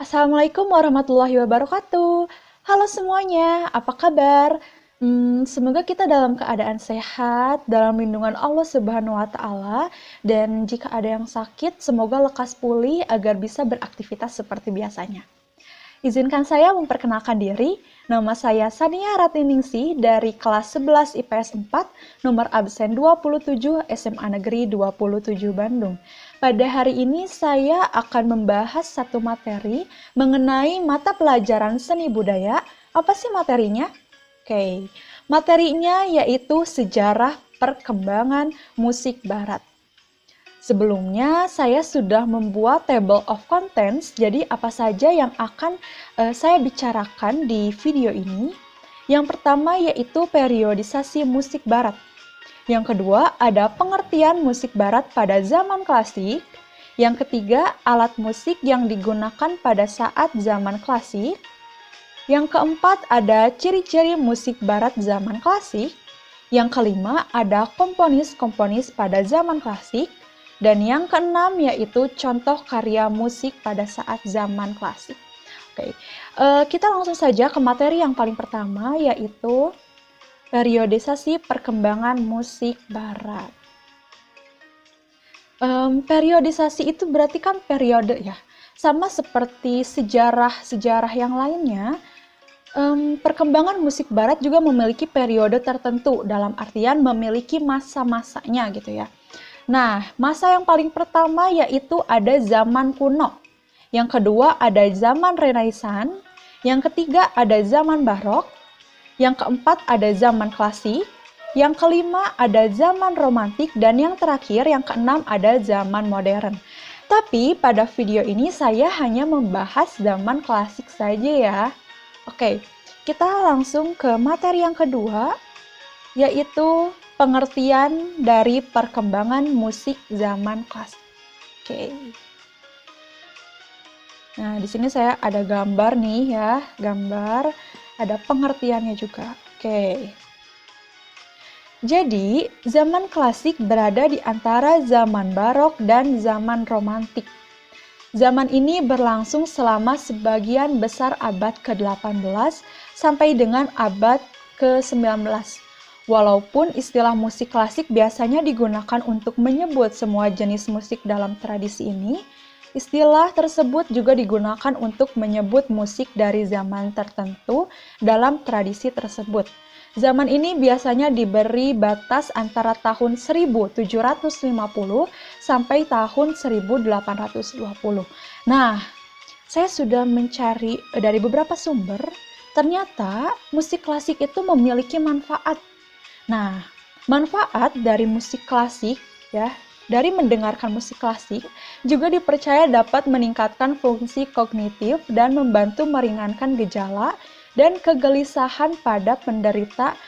Assalamualaikum warahmatullahi wabarakatuh. Halo semuanya, apa kabar? Semoga kita dalam keadaan sehat, dalam lindungan Allah Subhanahu wa Ta'ala, dan jika ada yang sakit, semoga lekas pulih agar bisa beraktivitas seperti biasanya. Izinkan saya memperkenalkan diri. Nama saya Sania Ratiningsih dari kelas 11 IPS 4, nomor absen 27 SMA Negeri 27 Bandung. Pada hari ini saya akan membahas satu materi mengenai mata pelajaran seni budaya. Apa sih materinya? Oke, materinya yaitu sejarah perkembangan musik barat. Sebelumnya, saya sudah membuat table of contents, jadi apa saja yang akan saya bicarakan di video ini. Yang pertama yaitu periodisasi musik barat. Yang kedua, ada pengertian musik barat pada zaman klasik. Yang ketiga, alat musik yang digunakan pada saat zaman klasik. Yang keempat, ada ciri-ciri musik barat zaman klasik. Yang kelima, ada komponis-komponis pada zaman klasik. Dan yang keenam yaitu contoh karya musik pada saat zaman klasik. Oke, kita langsung saja ke materi yang paling pertama yaitu periodisasi perkembangan musik barat. Periodisasi itu berarti kan periode ya, sama seperti sejarah-sejarah yang lainnya. Perkembangan musik barat juga memiliki periode tertentu, dalam artian memiliki masa-masanya gitu ya. Nah, masa yang paling pertama yaitu ada zaman kuno. Yang kedua ada zaman Renaissance. Yang ketiga ada zaman Barok. Yang keempat ada zaman klasik. Yang kelima ada zaman romantik. Dan yang terakhir, yang keenam ada zaman modern. Tapi pada video ini saya hanya membahas zaman klasik saja ya. Oke, kita langsung ke materi yang kedua, yaitu pengertian dari perkembangan musik zaman klasik. Oke. Nah, di sini saya ada gambar nih ya, gambar, ada pengertiannya juga. Oke. Jadi, zaman klasik berada di antara zaman barok dan zaman romantik. Zaman ini berlangsung selama sebagian besar abad ke-18 sampai dengan abad ke-19. Walaupun istilah musik klasik biasanya digunakan untuk menyebut semua jenis musik dalam tradisi ini, istilah tersebut juga digunakan untuk menyebut musik dari zaman tertentu dalam tradisi tersebut. Zaman ini biasanya diberi batas antara tahun 1750 sampai tahun 1820. Nah, saya sudah mencari dari beberapa sumber, ternyata musik klasik itu memiliki manfaat. Nah, manfaat dari musik klasik ya, dari mendengarkan musik klasik juga dipercaya dapat meningkatkan fungsi kognitif dan membantu meringankan gejala dan kegelisahan pada penderita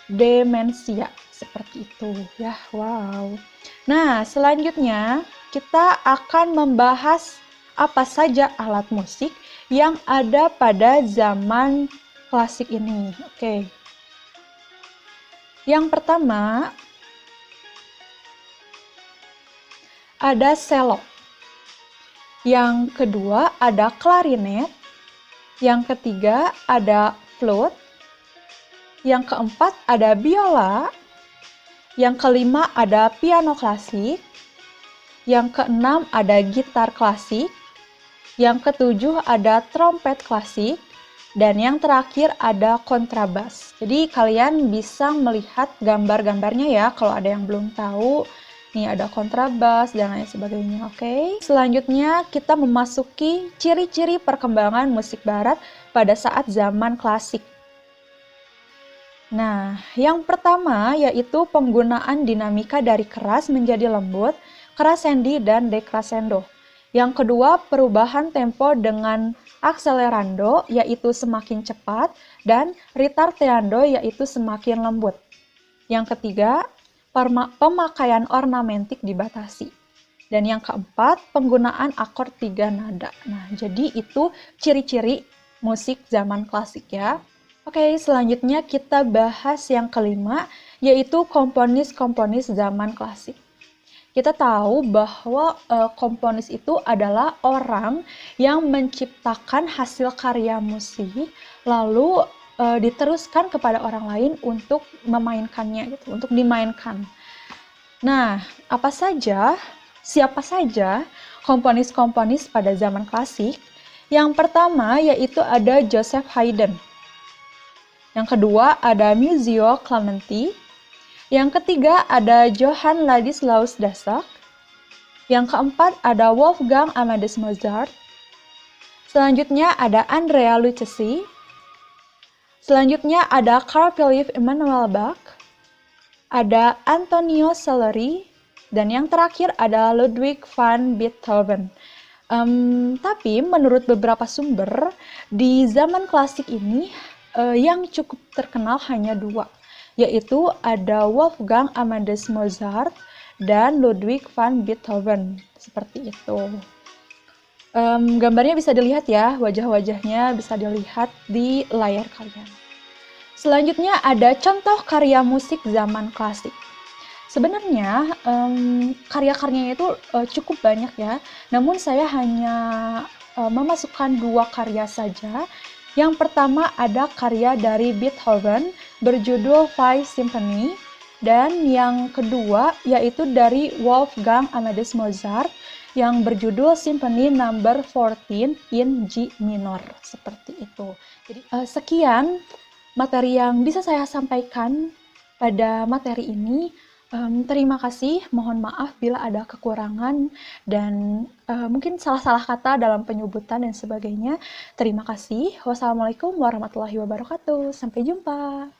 demensia. Seperti itu ya, wow. Nah, selanjutnya kita akan membahas apa saja alat musik yang ada pada zaman klasik ini. Oke. Yang pertama, ada cello. Yang kedua, ada klarinet. Yang ketiga, ada flute. Yang keempat, ada biola. Yang kelima, ada piano klasik. Yang keenam, ada gitar klasik. Yang ketujuh, ada trompet klasik. Dan yang terakhir ada kontrabas. Jadi kalian bisa melihat gambar-gambarnya ya kalau ada yang belum tahu. Nih ada kontrabas dan lain sebagainya, oke? Selanjutnya kita memasuki ciri-ciri perkembangan musik barat pada saat zaman klasik. Nah, yang pertama yaitu penggunaan dinamika dari keras menjadi lembut, crescendi dan decrescendo. Yang kedua, perubahan tempo dengan akselerando, yaitu semakin cepat, dan retardando, yaitu semakin lembut. Yang ketiga, pemakaian ornamentik dibatasi. Dan yang keempat, penggunaan akord 3 nada. Nah, jadi itu ciri-ciri musik zaman klasik ya. Oke, selanjutnya kita bahas yang kelima, yaitu komponis-komponis zaman klasik. Kita tahu bahwa komponis itu adalah orang yang menciptakan hasil karya musik, lalu diteruskan kepada orang lain untuk memainkannya, gitu, untuk dimainkan. Nah, siapa saja komponis-komponis pada zaman klasik? Yang pertama yaitu ada Joseph Haydn. Yang kedua ada Muzio Clementi. Yang ketiga ada Johann Ladislaus Dassach. Yang keempat ada Wolfgang Amadeus Mozart. Selanjutnya ada Andrea Lucchesi. Selanjutnya ada Carl Philipp Emanuel Bach. Ada Antonio Salieri. Dan yang terakhir ada Ludwig van Beethoven. Tapi menurut beberapa sumber, di zaman klasik ini yang cukup terkenal hanya dua, yaitu ada Wolfgang Amadeus Mozart dan Ludwig van Beethoven. Seperti itu. Gambarnya bisa dilihat ya, wajah-wajahnya bisa dilihat di layar kalian. Selanjutnya ada contoh karya musik zaman klasik. Sebenarnya karya-karyanya itu cukup banyak ya, namun saya hanya memasukkan dua karya saja. Yang pertama ada karya dari Beethoven berjudul Five Symphony, dan yang kedua yaitu dari Wolfgang Amadeus Mozart yang berjudul Symphony Number 14 in G minor, seperti itu. Jadi sekian materi yang bisa saya sampaikan pada materi ini. Terima kasih, mohon maaf bila ada kekurangan dan mungkin salah-salah kata dalam penyebutan dan sebagainya. Terima kasih. Wassalamualaikum warahmatullahi wabarakatuh. Sampai jumpa.